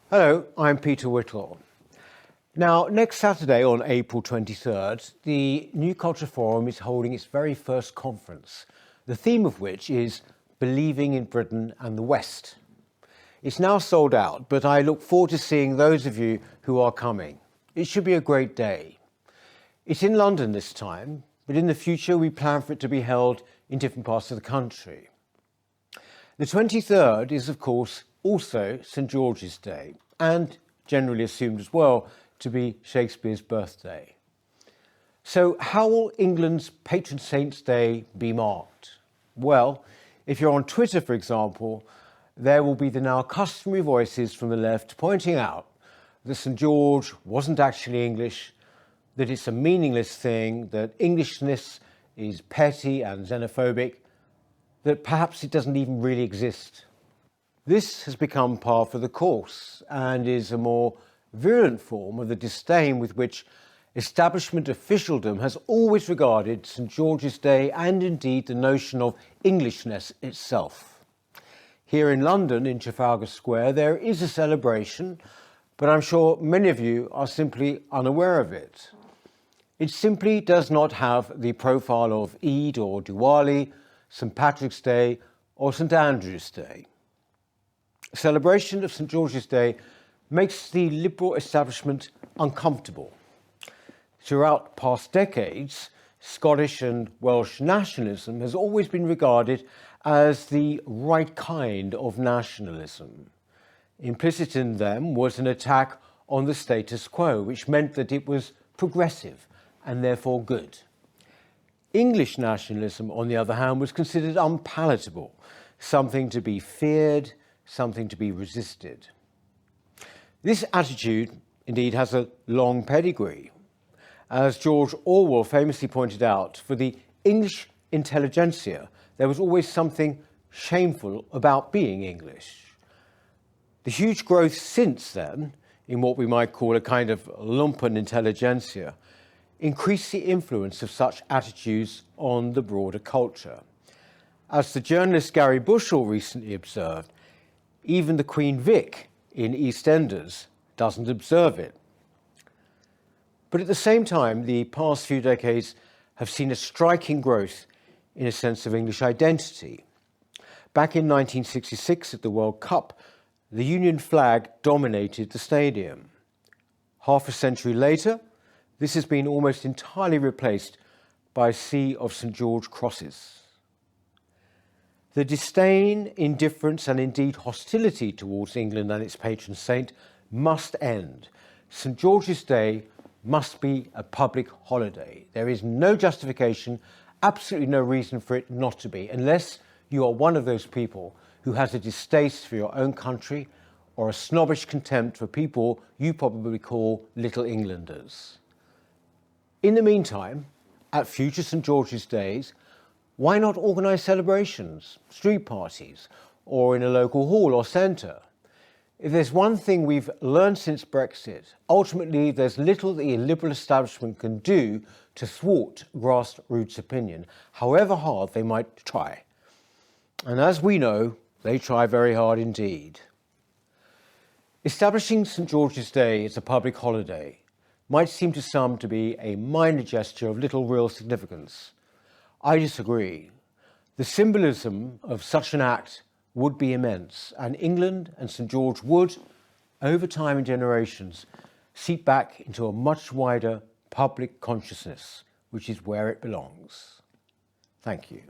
Hello, I'm Peter Whittle. Now, next Saturday on April 23rd, the New Culture Forum is holding its very first conference, the theme of which is Believing in Britain and the West. It's now sold out, but I look forward to seeing those of you who are coming. It should be a great day. It's in London this time, but in the future we plan for it to be held in different parts of the country. The 23rd is, of course, also St George's Day, and generally assumed as well to be Shakespeare's birthday. So how will England's patron saint's day be marked? Well, if you're on Twitter, for example, there will be the now customary voices from the left pointing out that St George wasn't actually English, that it's a meaningless thing, that Englishness is petty and xenophobic, that perhaps it doesn't even really exist. This has become par for the course and is a more virulent form of the disdain with which establishment officialdom has always regarded St George's Day and indeed the notion of Englishness itself. Here in London, in Trafalgar Square, there is a celebration, but I'm sure many of you are simply unaware of it. It simply does not have the profile of Eid or Diwali, St Patrick's Day or St Andrew's Day. A celebration of St George's Day makes the liberal establishment uncomfortable. Throughout past decades, Scottish and Welsh nationalism has always been regarded as the right kind of nationalism. Implicit in them was an attack on the status quo, which meant that it was progressive and therefore good. English nationalism, on the other hand, was considered unpalatable, something to be feared, something to be resisted. This attitude, indeed, has a long pedigree. As George Orwell famously pointed out, for the English intelligentsia, there was always something shameful about being English. The huge growth since then, in what we might call a kind of lumpen intelligentsia, increased the influence of such attitudes on the broader culture. As the journalist Gary Bushell recently observed, even the Queen Vic in EastEnders doesn't observe it. But at the same time, the past few decades have seen a striking growth in a sense of English identity. Back in 1966 at the World Cup, the Union flag dominated the stadium. Half a century later, this has been almost entirely replaced by a sea of St George crosses. The disdain, indifference and indeed hostility towards England and its patron saint must end. St George's Day must be a public holiday. There is no justification, absolutely no reason for it not to be, unless you are one of those people who has a distaste for your own country or a snobbish contempt for people you probably call Little Englanders. In the meantime, at future St George's Days, why not organise celebrations, street parties, or in a local hall or centre? If there's one thing we've learned since Brexit, ultimately there's little the liberal establishment can do to thwart grassroots opinion, however hard they might try. And as we know, they try very hard indeed. Establishing St George's Day as a public holiday might seem to some to be a minor gesture of little real significance. I disagree. The symbolism of such an act would be immense, and England and St George would, over time and generations, seep back into a much wider public consciousness, which is where it belongs. Thank you.